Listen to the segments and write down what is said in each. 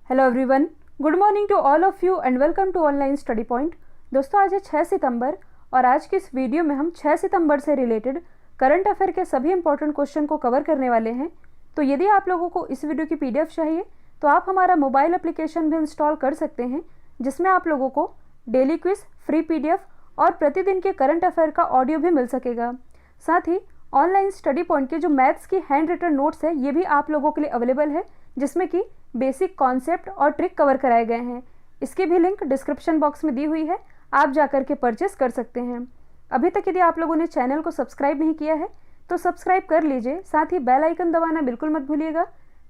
Hello everyone, good morning to all of you and welcome to online study point. दोस्तों, आज है 6 सितंबर और आज की इस वीडियो में हम 6 सितंबर से रिलेटेड करंट अफेयर के सभी इंपॉर्टेंट क्वेश्चन को कवर करने वाले हैं। तो यदि आप लोगों को इस वीडियो की पीडीएफ चाहिए तो आप हमारा मोबाइल एप्लीकेशन भी इंस्टॉल कर सकते हैं, जिसमें आप लोगों को डेली क्विज, फ्री पीडीएफ और प्रतिदिन के करंट अफेयर का ऑडियो भी मिल सकेगा। साथ ही ऑनलाइन स्टडी पॉइंट के जो मैथ्स की हैंड रिटन नोट्स है, ये भी आप लोगों के लिए अवेलेबल है, जिसमें कि बेसिक कॉन्सेप्ट और ट्रिक कवर कराए गए हैं। इसकी भी लिंक डिस्क्रिप्शन बॉक्स में दी हुई है, आप जाकर के परचेस कर सकते हैं। अभी तक यदि आप लोगों ने चैनल को सब्सक्राइब नहीं किया है तो सब्सक्राइब कर लीजिए, साथ ही बेल आइकन दबाना बिल्कुल मत भूलिएगा,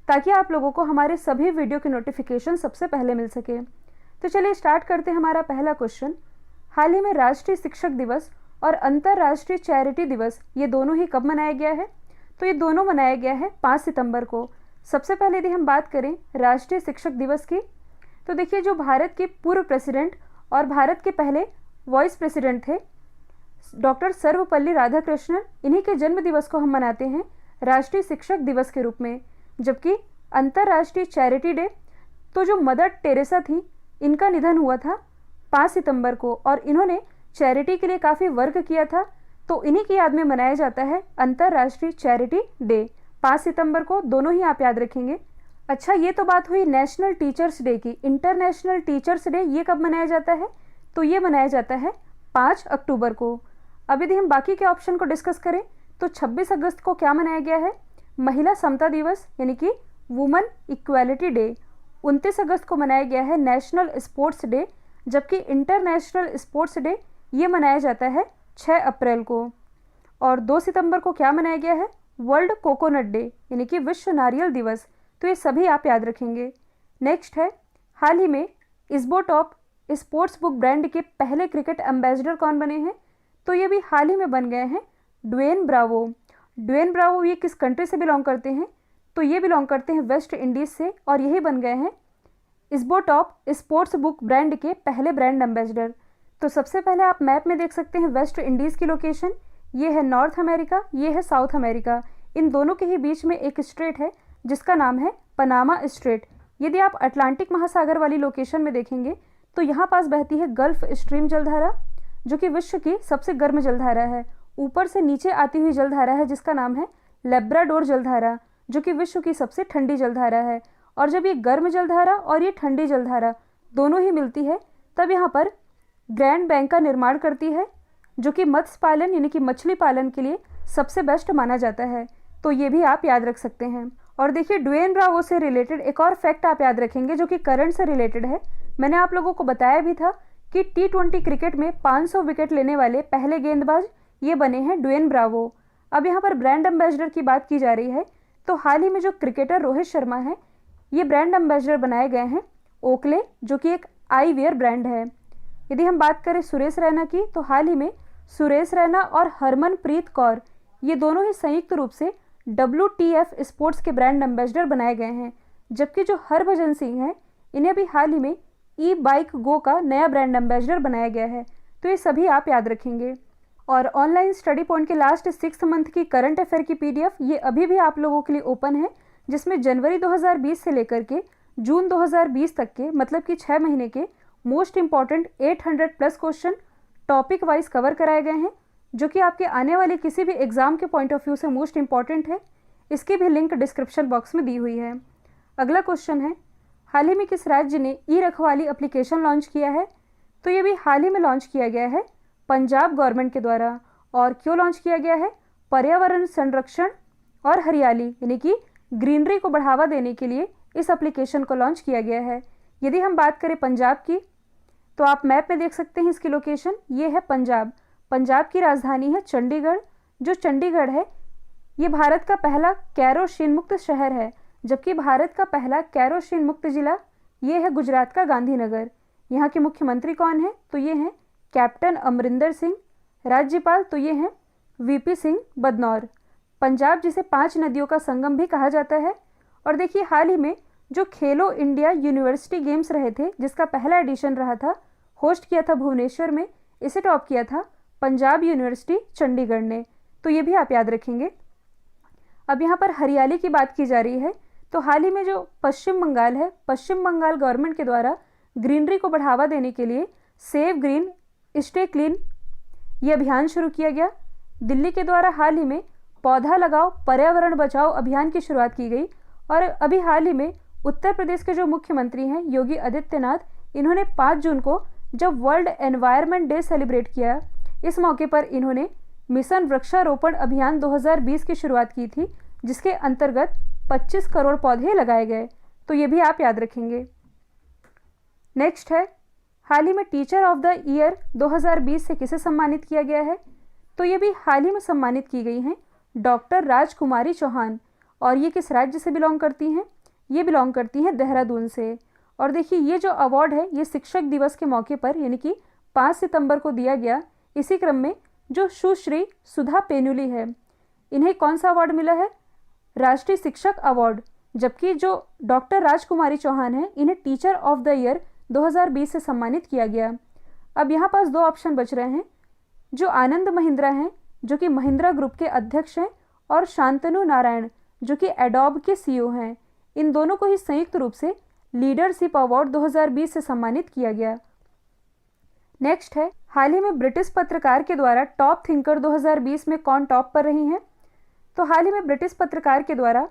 ताकि आप लोगों को हमारे सभी वीडियो के नोटिफिकेशन सबसे पहले मिल सके। तो चलिए स्टार्ट करते हैं हमारा पहला क्वेश्चन। हाल ही में राष्ट्रीय शिक्षक दिवस और अंतर्राष्ट्रीय चैरिटी दिवस, ये दोनों ही कब मनाया गया है? तो ये दोनों मनाया गया है 5 सितंबर को। सबसे पहले यदि हम बात करें राष्ट्रीय शिक्षक दिवस की, तो देखिए, जो भारत के पूर्व प्रेसिडेंट और भारत के पहले वाइस प्रेसिडेंट थे डॉक्टर सर्वपल्ली राधाकृष्णन, इन्हीं के जन्म दिवस को हम मनाते हैं राष्ट्रीय शिक्षक दिवस के रूप में। जबकि अंतर्राष्ट्रीय चैरिटी डे, तो जो मदर टेरेसा थी, इनका निधन हुआ था 5 सितंबर को और इन्होंने चैरिटी के लिए काफ़ी वर्क किया था, तो इन्हीं की याद में मनाया जाता है अंतर्राष्ट्रीय चैरिटी डे 5 सितंबर को। दोनों ही आप याद रखेंगे। अच्छा, ये तो बात हुई नेशनल टीचर्स डे की। इंटरनेशनल टीचर्स डे ये कब मनाया जाता है? तो ये मनाया जाता है 5 अक्टूबर को। अब यदि हम बाकी के ऑप्शन को डिस्कस करें तो 26 अगस्त को क्या मनाया गया है? महिला समता दिवस, यानी कि वुमेन इक्वालिटी डे। 29 अगस्त को मनाया गया है नेशनल स्पोर्ट्स डे, जबकि इंटरनेशनल स्पोर्ट्स डे ये मनाया जाता है 6 अप्रैल को। और 2 सितंबर को क्या मनाया गया है? वर्ल्ड कोकोनट डे, यानी कि विश्व नारियल दिवस। तो ये सभी आप याद रखेंगे। नेक्स्ट है, हाल ही में इस्बोटॉप स्पोर्ट्स बुक ब्रांड के पहले क्रिकेट एम्बेसडर कौन बने हैं? तो ये भी हाल ही में बन गए हैं ड्वेन ब्रावो। ड्वेन ब्रावो ये किस कंट्री से बिलोंग करते हैं? तो ये बिलोंग करते हैं वेस्ट इंडीज़ से और यही बन गए हैं इस्बोटॉप स्पोर्ट्स बुक ब्रांड के पहले ब्रांड एम्बेसडर। तो सबसे पहले आप मैप में देख सकते हैं वेस्ट इंडीज़ की लोकेशन, ये है नॉर्थ अमेरिका, ये है साउथ अमेरिका। इन दोनों के ही बीच में एक स्ट्रेट है जिसका नाम है पनामा स्ट्रेट। यदि आप अटलांटिक महासागर वाली लोकेशन में देखेंगे तो यहाँ पास बहती है गल्फ स्ट्रीम जलधारा, जो कि विश्व की सबसे गर्म जलधारा है। ऊपर से नीचे आती हुई जलधारा है जिसका नाम है लेब्राडोर जलधारा, जो कि विश्व की सबसे ठंडी जलधारा है। और जब ये गर्म जलधारा और ये ठंडी जलधारा दोनों ही मिलती है, तब यहाँ पर ग्रैंड बैंक का निर्माण करती है, जो कि मत्स्य पालन यानी कि मछली पालन के लिए सबसे बेस्ट माना जाता है। तो ये भी आप याद रख सकते हैं। और देखिए, ड्वेन ब्रावो से रिलेटेड एक और फैक्ट आप याद रखेंगे जो कि करंट से रिलेटेड है। मैंने आप लोगों को बताया भी था कि T20 क्रिकेट में 500 विकेट लेने वाले पहले गेंदबाज ये बने हैं ड्वेन ब्रावो। अब यहाँ पर ब्रांड एम्बेसडर की बात की जा रही है, तो हाल ही में जो क्रिकेटर रोहित शर्मा है, ये ब्रांड एम्बेसडर बनाए गए हैं ओकले, जो कि एक आई वेयर ब्रांड है। यदि हम बात करें सुरेश रैना की, तो हाल ही में सुरेश रैना और हरमनप्रीत कौर ये दोनों ही संयुक्त रूप से WTF स्पोर्ट्स के ब्रांड एम्बेसडर बनाए गए हैं। जबकि जो हरभजन सिंह हैं, इन्हें भी हाल ही में ई बाइक गो का नया ब्रांड एम्बेसडर बनाया गया है। तो ये सभी आप याद रखेंगे। और ऑनलाइन स्टडी पॉइंट के लास्ट 6 मंथ की करंट अफेयर की PDF ये अभी भी आप लोगों के लिए ओपन है, जिसमें जनवरी 2020 से लेकर के जून 2020 तक के, मतलब कि 6 महीने के most important 800+ question topic wise cover कराए गए हैं, जो कि आपके आने वाले किसी भी एग्जाम के पॉइंट ऑफ व्यू से मोस्ट इंपॉर्टेंट है। इसकी भी लिंक डिस्क्रिप्शन बॉक्स में दी हुई है। अगला क्वेश्चन है, हाल ही में किस राज्य ने ई रखवाली एप्लीकेशन लॉन्च किया है? तो ये भी हाल ही में लॉन्च किया गया है पंजाब गवर्नमेंट के द्वारा। और क्यों लॉन्च किया गया है? पर्यावरण संरक्षण और हरियाली यानी कि ग्रीनरी को बढ़ावा देने के लिए इस एप्लीकेशन को लॉन्च किया गया है। यदि हम बात करें पंजाब की, तो आप मैप में देख सकते हैं इसकी लोकेशन, ये है पंजाब। पंजाब की राजधानी है चंडीगढ़। जो चंडीगढ़ है, ये भारत का पहला केरोसिन मुक्त शहर है, जबकि भारत का पहला केरोसिन मुक्त जिला ये है गुजरात का गांधीनगर। यहाँ के मुख्यमंत्री कौन है? तो ये हैं कैप्टन अमरिंदर सिंह। राज्यपाल तो ये हैं VP सिंह बदनौर। पंजाब जिसे 5 नदियों का संगम भी कहा जाता है। और देखिए, हाल ही में जो खेलो इंडिया यूनिवर्सिटी गेम्स रहे थे, जिसका पहला एडिशन रहा था, होस्ट किया था भुवनेश्वर में, इसे टॉप किया था पंजाब यूनिवर्सिटी चंडीगढ़ ने। तो ये भी आप याद रखेंगे। अब यहाँ पर हरियाली की बात की जा रही है, तो हाल ही में जो पश्चिम बंगाल है, पश्चिम बंगाल गवर्नमेंट के द्वारा ग्रीनरी को बढ़ावा देने के लिए सेव ग्रीन स्टे क्लीन ये अभियान शुरू किया गया। दिल्ली के द्वारा हाल ही में पौधा लगाओ पर्यावरण बचाओ अभियान की शुरुआत की गई। और अभी हाल ही में उत्तर प्रदेश के जो मुख्यमंत्री हैं योगी आदित्यनाथ, इन्होंने 5 जून को जब वर्ल्ड एनवायरनमेंट डे सेलिब्रेट किया, इस मौके पर इन्होंने मिशन वृक्षारोपण अभियान 2020 की शुरुआत की थी, जिसके अंतर्गत 25 करोड़ पौधे लगाए गए। तो ये भी आप याद रखेंगे। नेक्स्ट है, हाल ही में टीचर ऑफ द ईयर 2020 से किसे सम्मानित किया गया है? तो ये भी हाल ही में सम्मानित की गई हैं डॉक्टर राजकुमारी चौहान। और ये किस राज्य से बिलोंग करती हैं? ये बिलोंग करती हैं देहरादून से। और देखिए, ये जो अवार्ड है ये शिक्षक दिवस के मौके पर यानी कि 5 सितंबर को दिया गया। इसी क्रम में जो सुश्री सुधा पेनुली है, इन्हें कौन सा अवार्ड मिला है? राष्ट्रीय शिक्षक अवार्ड। जबकि जो डॉक्टर राजकुमारी चौहान है, इन्हें टीचर ऑफ द ईयर 2020 से सम्मानित किया गया। अब यहाँ पास 2 ऑप्शन बच रहे हैं। जो आनंद महिंद्रा हैं, जो कि महिंद्रा ग्रुप के अध्यक्ष हैं, और शांतनु नारायण, जो कि एडोब के सीईओ हैं, इन दोनों को ही संयुक्त रूप से लीडरशिप अवार्ड 2020 से सम्मानित किया गया। नेक्स्ट है, हाल ही में ब्रिटिश पत्रकार के द्वारा टॉप थिंकर 2020 में कौन टॉप पर रही हैं? तो हाल ही में ब्रिटिश पत्रकार के द्वारा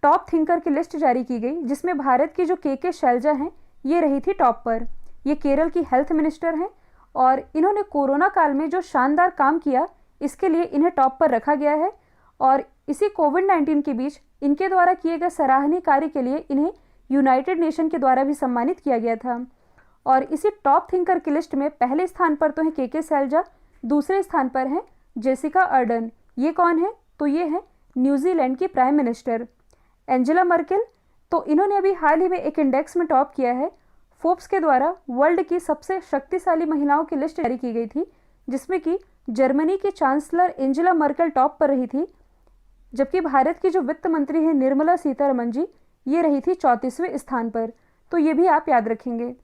टॉप थिंकर की लिस्ट जारी की गई, जिसमें भारत की जो के शैलजा हैं, ये रही थी टॉप पर। ये केरल की हेल्थ मिनिस्टर हैं और इन्होंने कोरोना काल में जो शानदार काम किया, इसके लिए इन्हें टॉप पर रखा गया है। और इसी कोविड-19 के बीच इनके द्वारा किए गए सराहनीय कार्य के लिए इन्हें यूनाइटेड नेशन के द्वारा भी सम्मानित किया गया था। और इसी टॉप थिंकर की लिस्ट में पहले स्थान पर तो है के शैलजा, दूसरे स्थान पर हैं जेसिका अर्डन। ये कौन है? तो ये है न्यूजीलैंड की प्राइम मिनिस्टर। एंजेला मर्केल, तो इन्होंने अभी हाल ही में एक इंडेक्स में टॉप किया है। फोर्ब्स के द्वारा वर्ल्ड की सबसे शक्तिशाली महिलाओं की लिस्ट जारी की गई थी, जिसमें कि जर्मनी की चांसलर एंजेला मर्केल टॉप पर रही थी, जबकि भारत की जो वित्त मंत्री है निर्मला सीतारमण जी, ये रही थी 34वें स्थान पर। तो ये भी आप याद रखेंगे।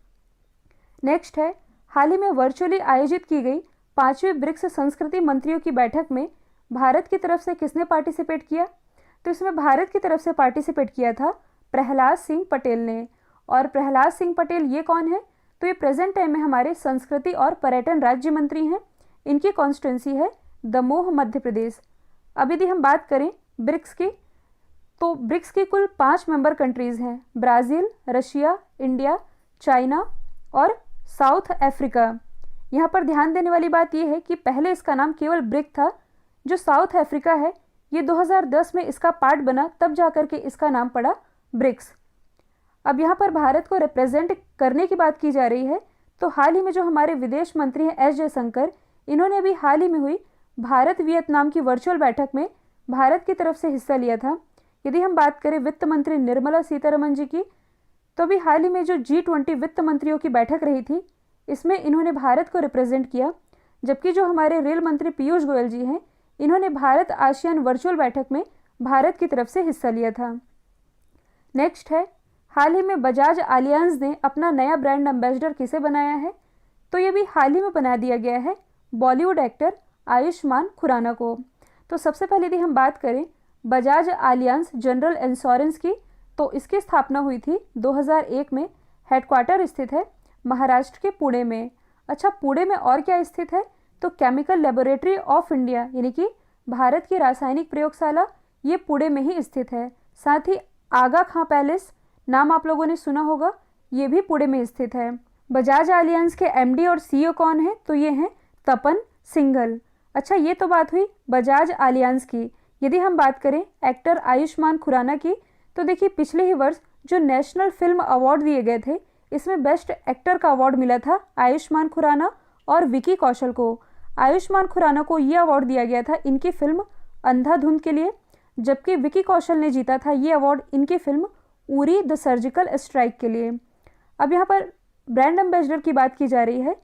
नेक्स्ट है, हाल ही में वर्चुअली आयोजित की गई 5वीं ब्रिक्स संस्कृति मंत्रियों की बैठक में भारत की तरफ से किसने पार्टिसिपेट किया? तो इसमें भारत की तरफ से पार्टिसिपेट किया था प्रहलाद सिंह पटेल ने। और प्रहलाद सिंह पटेल ये कौन है? तो ये प्रेजेंट टाइम में हमारे संस्कृति और पर्यटन राज्य मंत्री हैं। इनकी कॉन्स्टिट्यूंसी है दमोह, मध्य प्रदेश। अब यदि हम बात करें ब्रिक्स की, तो ब्रिक्स की कुल 5 मेंबर कंट्रीज़ हैं, ब्राज़ील, रशिया, इंडिया, चाइना और साउथ अफ्रीका। यहाँ पर ध्यान देने वाली बात यह है कि पहले इसका नाम केवल ब्रिक था। जो साउथ अफ्रीका है, ये 2010 में इसका पार्ट बना, तब जाकर के इसका नाम पड़ा ब्रिक्स। अब यहाँ पर भारत को रिप्रेजेंट करने की बात की जा रही है, तो हाल ही में जो हमारे विदेश मंत्री हैं एस जयशंकर, इन्होंने अभी हाल ही में हुई भारत वियतनाम की वर्चुअल बैठक में भारत की तरफ से हिस्सा लिया था। यदि हम बात करें वित्त मंत्री निर्मला सीतारमण जी की, तो अभी हाल ही में जो G20 वित्त मंत्रियों की बैठक रही थी, इसमें इन्होंने भारत को रिप्रेजेंट किया। जबकि जो हमारे रेल मंत्री पीयूष गोयल जी हैं, इन्होंने भारत आसियान वर्चुअल बैठक में भारत की तरफ से हिस्सा लिया था। नेक्स्ट है, हाल ही में बजाज आलियांज ने अपना नया ब्रांड एम्बेसडर किसे बनाया है? तो ये भी हाल ही में बना दिया गया है बॉलीवुड एक्टर आयुष्मान खुराना को। तो सबसे पहले यदि हम बात करें बजाज आलियांज जनरल इंश्योरेंस की, तो इसकी स्थापना हुई थी 2001 में। हेडक्वार्टर स्थित है महाराष्ट्र के पुणे में। अच्छा, पुणे में और क्या स्थित है? तो केमिकल लेबोरेटरी ऑफ इंडिया यानी कि भारत की रासायनिक प्रयोगशाला, ये पुणे में ही स्थित है। साथ ही आगा खां पैलेस, नाम आप लोगों ने सुना होगा, ये भी पुणे में स्थित है। बजाज आलियांज के एमडी और सीईओ कौन है? तो ये हैं तपन सिंघल। अच्छा, ये तो बात हुई बजाज आलियांज की। यदि हम बात करें एक्टर आयुष्मान खुराना की, तो देखिए पिछले ही वर्ष जो नेशनल फिल्म अवार्ड दिए गए थे, इसमें बेस्ट एक्टर का अवार्ड मिला था आयुष्मान खुराना और विकी कौशल को। आयुष्मान खुराना को ये अवार्ड दिया गया था इनकी फिल्म अंधाधुंध के लिए, जबकि विकी कौशल ने जीता था ये अवार्ड इनकी film Uri the surgical strike के लिए। अब यहाँ पर ब्रांड एम्बेसडर की बात की जा रही है,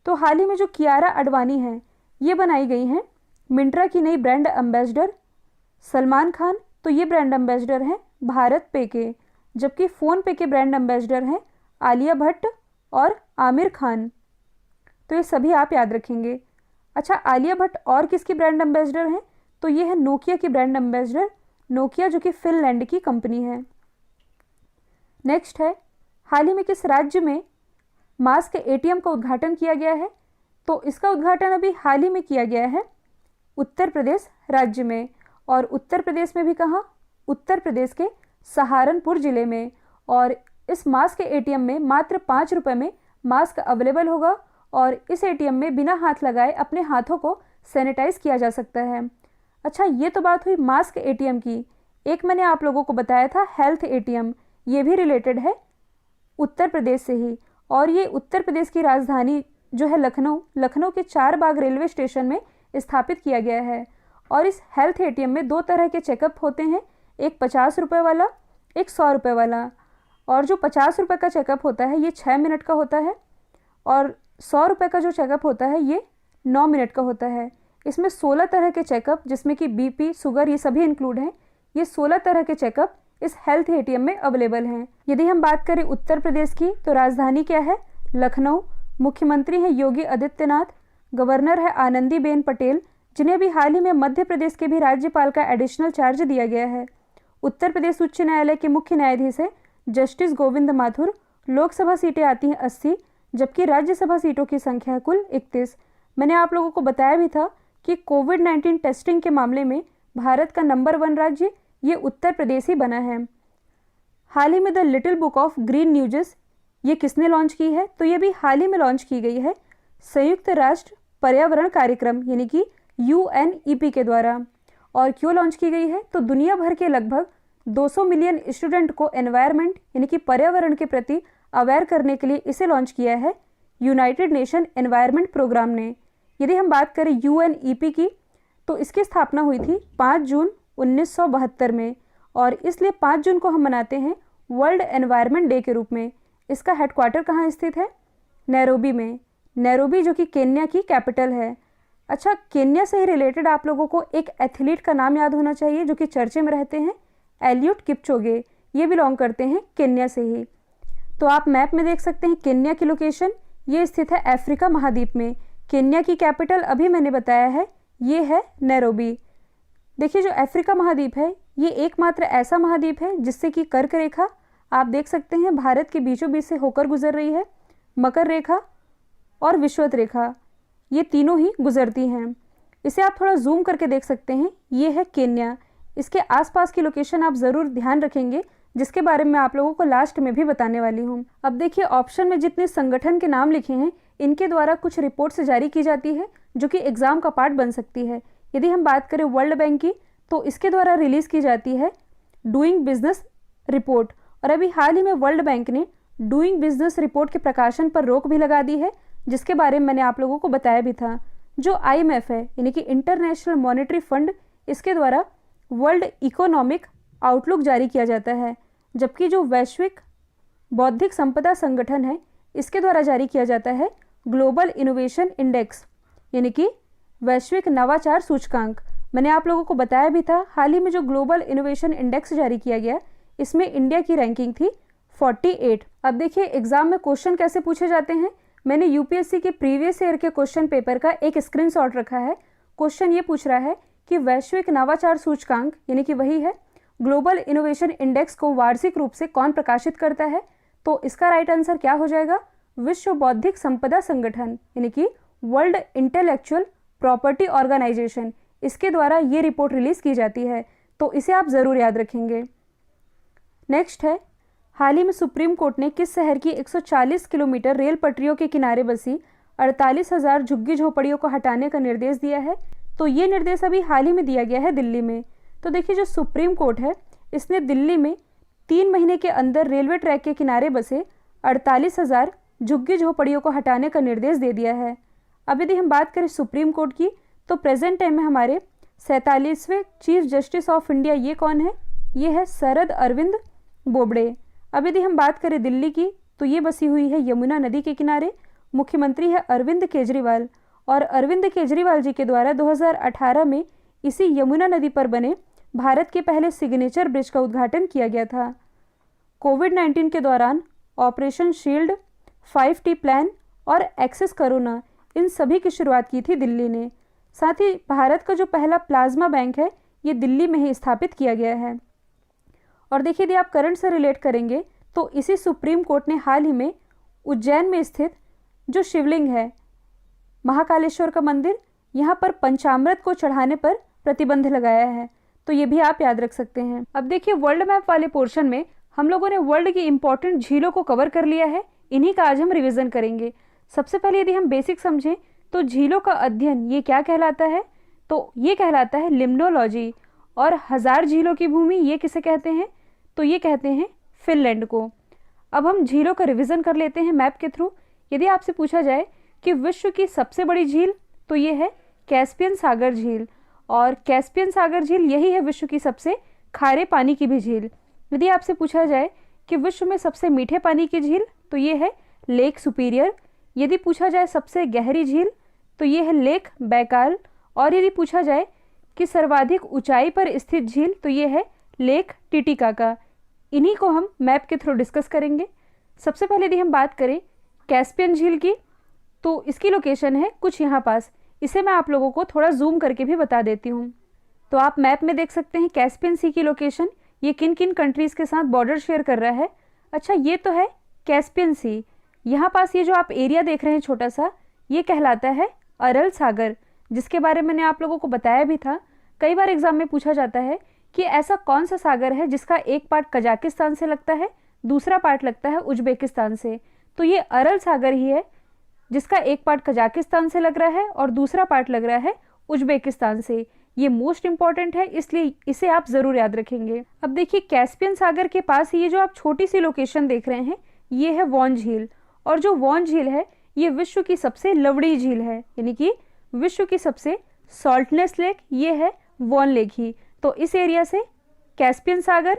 तो हाल ही में जो कियारा आडवाणी हैं, ये बनाई गई हैं मिंत्रा की नई ब्रांड एम्बेसडर। सलमान खान, तो ये ब्रांड एम्बेसडर हैं भारत पे के, जबकि फ़ोन पे के ब्रांड एम्बेसडर हैं आलिया भट्ट और आमिर खान। तो ये सभी आप याद रखेंगे। अच्छा, आलिया भट्ट और किसकी ब्रांड एम्बेसडर हैं? तो ये है नोकिया की ब्रांड एम्बेसडर, नोकिया जो कि फिनलैंड की कंपनी है। नेक्स्ट है, हाल ही में किस राज्य में मास्क एटीएम का उद्घाटन किया गया है? तो इसका उद्घाटन अभी हाल ही में किया गया है उत्तर प्रदेश राज्य में। और उत्तर प्रदेश में भी कहाँ? उत्तर प्रदेश के सहारनपुर जिले में। और इस मास्क एटीएम में मात्र 5 रुपये में मास्क अवेलेबल होगा और इस एटीएम में बिना हाथ लगाए अपने हाथों को सैनिटाइज किया जा सकता है। अच्छा, ये तो बात हुई मास्क एटीएम की। एक मैंने आप लोगों को बताया था हेल्थ एटीएम, ये भी रिलेटेड है उत्तर प्रदेश से ही। और ये उत्तर प्रदेश की राजधानी जो है लखनऊ के 4 बाग रेलवे स्टेशन में स्थापित किया गया है। और इस हेल्थ एटीएम में 2 तरह के चेकअप होते हैं, एक 50 रुपये वाला, एक 100 रुपये वाला। और जो 50 रुपये का चेकअप होता है ये 6 मिनट का होता है और 100 रुपये का जो चेकअप होता है ये 9 मिनट का होता है। इसमें 16 तरह के चेकअप, जिसमें कि बीपी, शुगर, ये सभी इंक्लूड हैं। ये 16 तरह के चेकअप इस हेल्थ एटीएम में अवेलेबल हैं। यदि हम बात करें उत्तर प्रदेश की, तो राजधानी क्या है? लखनऊ। मुख्यमंत्री हैं योगी आदित्यनाथ, गवर्नर है आनंदीबेन पटेल, जिन्हें भी हाल ही में मध्य प्रदेश के भी राज्यपाल का एडिशनल चार्ज दिया गया है। उत्तर प्रदेश उच्च न्यायालय के मुख्य न्यायाधीश है जस्टिस गोविंद माथुर। लोकसभा सीटें आती हैं 80, जबकि राज्यसभा सीटों की संख्या है कुल 31। मैंने आप लोगों को बताया भी था कि कोविड-19 टेस्टिंग के मामले में भारत का नंबर 1 राज्य ये उत्तर प्रदेश ही बना है। हाल ही में the little book of green न्यूजेस ये किसने लॉन्च की है? तो ये भी हाल ही में लॉन्च की गई है संयुक्त राष्ट्र पर्यावरण कार्यक्रम यानी कि UNEP के द्वारा। और क्यों लॉन्च की गई है? तो दुनिया भर के लगभग 200 मिलियन स्टूडेंट को एनवायरनमेंट यानी कि पर्यावरण के प्रति अवेयर करने के लिए इसे लॉन्च किया है यूनाइटेड नेशन एनवायरनमेंट प्रोग्राम ने। यदि हम बात करें UNEP की, तो इसकी स्थापना हुई थी 5 जून 1972 में और इसलिए 5 जून को हम मनाते हैं वर्ल्ड एनवायरनमेंट डे के रूप में। इसका हेडक्वार्टर कहाँ स्थित है? नैरोबी में। नैरोबी जो कि केन्या की कैपिटल है। अच्छा, केन्या से ही रिलेटेड आप लोगों को एक एथलीट का नाम याद होना चाहिए जो कि चर्चे में रहते हैं, एलियूड किपचोगे। ये बिलोंग करते हैं केन्या से ही। तो आप मैप में देख सकते हैं केन्या की लोकेशन, ये स्थित है अफ्रीका महाद्वीप में। केन्या की कैपिटल अभी मैंने बताया है, ये है नैरोबी। देखिए, जो अफ्रीका महाद्वीप है ये एकमात्र ऐसा महाद्वीप है जिससे कि कर्क रेखा आप देख सकते हैं भारत के बीचों बीच से होकर गुजर रही है। मकर रेखा और विषुवत रेखा ये तीनों ही गुजरती हैं। इसे आप थोड़ा जूम करके देख सकते हैं, ये है केन्या। इसके आसपास की लोकेशन आप ज़रूर ध्यान रखेंगे, जिसके बारे में आप लोगों को लास्ट में भी बताने वाली हूँ। अब देखिए, ऑप्शन में जितने संगठन के नाम लिखे हैं इनके द्वारा कुछ रिपोर्ट्स जारी की जाती है जो कि एग्जाम का पार्ट बन सकती है। यदि हम बात करें वर्ल्ड बैंक की, तो इसके द्वारा रिलीज की जाती है डूइंग बिजनेस रिपोर्ट। और अभी हाल ही में वर्ल्ड बैंक ने डूइंग बिजनेस रिपोर्ट के प्रकाशन पर रोक भी लगा दी है, जिसके बारे में मैंने आप लोगों को बताया भी था। जो IMF है यानी कि इंटरनेशनल मॉनेटरी फंड, इसके द्वारा वर्ल्ड इकोनॉमिक आउटलुक जारी किया जाता है, जबकि जो वैश्विक बौद्धिक संपदा संगठन है इसके द्वारा जारी किया जाता है ग्लोबल इनोवेशन इंडेक्स यानी कि वैश्विक नवाचार सूचकांक। मैंने आप लोगों को बताया भी था हाल ही में जो ग्लोबल इनोवेशन इंडेक्स जारी किया गया, इसमें इंडिया की रैंकिंग थी 48। अब देखिए एग्जाम में क्वेश्चन कैसे पूछे जाते हैं। मैंने UPSC के प्रीवियस ईयर के क्वेश्चन पेपर का एक स्क्रीनशॉट रखा है। क्वेश्चन ये पूछ रहा है कि वैश्विक नवाचार सूचकांक यानी कि वही है ग्लोबल इनोवेशन इंडेक्स को वार्षिक रूप से कौन प्रकाशित करता है? तो इसका राइट आंसर क्या हो जाएगा? विश्व बौद्धिक संपदा संगठन यानी कि वर्ल्ड इंटेलेक्चुअल प्रॉपर्टी ऑर्गेनाइजेशन, इसके द्वारा ये रिपोर्ट रिलीज की जाती है। तो इसे आप जरूर याद रखेंगे। नेक्स्ट है, हाल ही में सुप्रीम कोर्ट ने किस शहर की 140 किलोमीटर रेल पटरियों के किनारे बसी 48,000 झुग्गी झोपड़ियों को हटाने का निर्देश दिया है? तो ये निर्देश अभी हाल ही में दिया गया है दिल्ली में। तो देखिए, जो सुप्रीम कोर्ट है इसने दिल्ली में 3 महीने के अंदर रेलवे ट्रैक के किनारे बसे 48,000 झुग्गी झोपड़ियों को हटाने का निर्देश दे दिया है। अब यदि हम बात करें सुप्रीम कोर्ट की, तो प्रेजेंट टाइम में हमारे 47वें चीफ जस्टिस ऑफ इंडिया ये कौन है? ये है शरद अरविंद बोबड़े। अब यदि हम बात करें दिल्ली की, तो ये बसी हुई है यमुना नदी के किनारे। मुख्यमंत्री है अरविंद केजरीवाल और अरविंद केजरीवाल जी के द्वारा 2018 में इसी यमुना नदी पर बने भारत के पहले सिग्नेचर ब्रिज का उद्घाटन किया गया था। कोविड-19 के दौरान ऑपरेशन शील्ड, 5T प्लान और एक्सेस कोरोना, इन सभी की शुरुआत की थी दिल्ली ने। साथ ही भारत का जो पहला प्लाज्मा बैंक है ये दिल्ली में ही स्थापित किया गया है। और देखिए, यदि आप करंट से रिलेट करेंगे तो इसी सुप्रीम कोर्ट ने हाल ही में उज्जैन में स्थित जो शिवलिंग है महाकालेश्वर का मंदिर, यहाँ पर पंचामृत को चढ़ाने पर प्रतिबंध लगाया है। तो ये भी आप याद रख सकते हैं। अब देखिए वर्ल्ड मैप वाले पोर्शन में हम लोगों ने वर्ल्ड की इंपॉर्टेंट झीलों को कवर कर लिया है, इन्हीं का आज हम रिवीजन करेंगे। सबसे पहले यदि हम बेसिक समझें तो झीलों का अध्ययन ये क्या कहलाता है, तो ये कहलाता है लिम्नोलॉजी। और हजार झीलों की भूमि ये किसे कहते हैं, तो ये कहते हैं फिनलैंड को। अब हम झीलों का रिवीजन कर लेते हैं मैप के थ्रू। यदि आपसे पूछा जाए कि विश्व की सबसे बड़ी झील, तो ये है कैस्पियन सागर झील, और कैस्पियन सागर झील यही है विश्व की सबसे खारे पानी की भी झील। यदि आपसे पूछा जाए कि विश्व में सबसे मीठे पानी की झील, तो ये है लेक सुपीरियर। यदि पूछा जाए सबसे गहरी झील, तो ये है लेक बैकाल। और यदि पूछा जाए कि सर्वाधिक ऊंचाई पर स्थित झील, तो ये है लेक टिटिकाका। इन्हीं को हम मैप के थ्रू डिस्कस करेंगे। सबसे पहले यदि हम बात करें कैस्पियन झील की, तो इसकी लोकेशन है कुछ यहाँ पास। इसे मैं आप लोगों को थोड़ा जूम करके भी बता देती हूँ। तो आप मैप में देख सकते हैं कैस्पियन सी की लोकेशन, ये किन किन कंट्रीज़ के साथ बॉर्डर शेयर कर रहा है। अच्छा, ये तो है कैस्पियन सी। यहाँ पास ये जो आप एरिया देख रहे हैं छोटा सा, ये कहलाता है अरल सागर, जिसके बारे में मैंने आप लोगों को बताया भी था। कई बार एग्जाम में पूछा जाता है कि ऐसा कौन सा सागर है जिसका एक पार्ट कजाकिस्तान से लगता है, दूसरा पार्ट लगता है उज्बेकिस्तान से। तो ये अरल सागर ही है जिसका एक पार्ट कजाकिस्तान से लग रहा है और दूसरा पार्ट लग रहा है उज्बेकिस्तान से। ये मोस्ट इंपॉर्टेंट है, इसलिए इसे आप जरूर याद रखेंगे। अब देखिए कैस्पियन सागर के पास ये जो आप छोटी सी लोकेशन देख रहे हैं, ये है वॉन झील। और जो वॉन झील है ये विश्व की सबसे लवड़ी झील है, यानी कि विश्व की सबसे सॉल्टनेस लेक ये है वॉन लेक ही। तो इस एरिया से कैस्पियन सागर,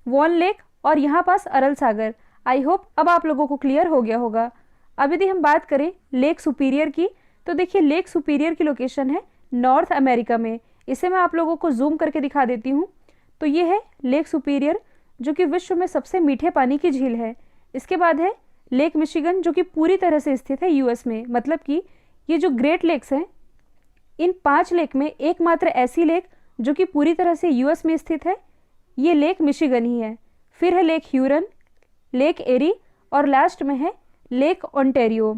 वॉन लेक और यहाँ पास अरल सागर। आई होप अब आप लोगों को क्लियर हो गया होगा। अब यदि हम बात करें लेक सुपीरियर की, तो देखिए लेक सुपीरियर की लोकेशन है नॉर्थ अमेरिका में। इसे मैं आप लोगों को जूम करके दिखा देती हूँ। तो ये है लेक सुपीरियर जो कि विश्व में सबसे मीठे पानी की झील है। इसके बाद है लेक मिशिगन जो कि पूरी तरह से स्थित है यूएस में। मतलब कि ये जो ग्रेट लेक्स हैं, इन 5 लेक में एकमात्र ऐसी लेक जो कि पूरी तरह से यूएस में स्थित है, ये लेक मिशिगन ही है। फिर है लेक ह्यूरन, लेक एरी और लास्ट में है लेक ओंटारियो।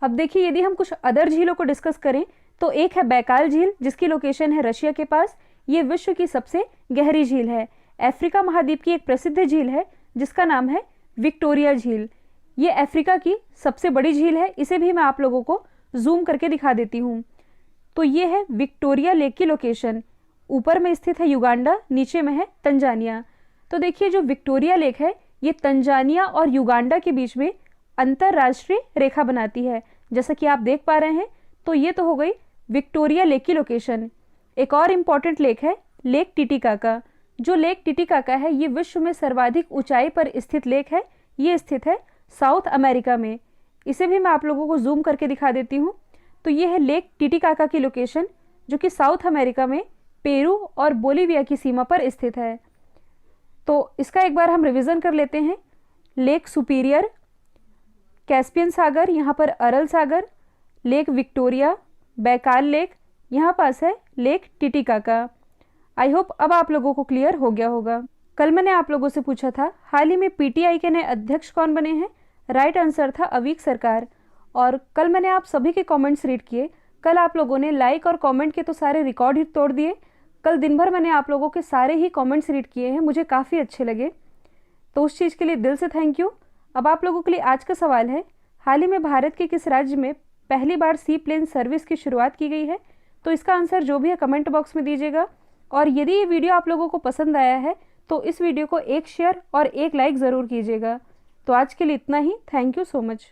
अब देखिए यदि हम कुछ अदर झीलों को डिस्कस करें, तो एक है बैकाल झील जिसकी लोकेशन है रशिया के पास। ये विश्व की सबसे गहरी झील है। अफ्रीका महाद्वीप की एक प्रसिद्ध झील है जिसका नाम है विक्टोरिया झील। ये अफ्रीका की सबसे बड़ी झील है। इसे भी मैं आप लोगों को जूम करके दिखा देती हूँ। तो ये है विक्टोरिया लेक की लोकेशन। ऊपर में स्थित है युगांडा, नीचे में है तंजानिया। तो देखिए जो विक्टोरिया लेक है ये तंजानिया और युगांडा के बीच में अंतरराष्ट्रीय रेखा बनाती है, जैसा कि आप देख पा रहे हैं। तो ये तो हो गई विक्टोरिया लेक की लोकेशन। एक और इम्पॉर्टेंट लेक है लेक टिटिकाका। जो लेक टिटिकाका है ये विश्व में सर्वाधिक ऊंचाई पर स्थित लेक है। ये स्थित है साउथ अमेरिका में। इसे भी मैं आप लोगों को जूम करके दिखा देती हूँ। तो ये है लेक टिटिकाका की लोकेशन जो कि साउथ अमेरिका में पेरू और बोलीविया की सीमा पर स्थित है। तो इसका एक बार हम रिवीजन कर लेते हैं। लेक सुपीरियर, कैस्पियन सागर, यहाँ पर अरल सागर, लेक विक्टोरिया, बैकाल लेक, यहाँ पास है लेक टिटिकाका। आई होप अब आप लोगों को क्लियर हो गया होगा। कल मैंने आप लोगों से पूछा था हाल ही में पीटीआई के नए अध्यक्ष कौन बने हैं। राइट आंसर था अवीक सरकार। और कल मैंने आप सभी के कमेंट्स रीड किए। कल आप लोगों ने लाइक और कमेंट के तो सारे रिकॉर्ड ही तोड़ दिए। कल दिन भर मैंने आप लोगों के सारे ही कमेंट्स रीड किए हैं, मुझे काफ़ी अच्छे लगे, तो उस चीज़ के लिए दिल से थैंक यू। अब आप लोगों के लिए आज का सवाल है, हाल ही में भारत के किस राज्य में पहली बार सी प्लेन सर्विस की शुरुआत की गई है। तो इसका आंसर जो भी है कमेंट बॉक्स में दीजिएगा। और यदि ये वीडियो आप लोगों को पसंद आया है तो इस वीडियो को एक शेयर और एक लाइक ज़रूर कीजिएगा। तो आज के लिए इतना ही। Thank you so much.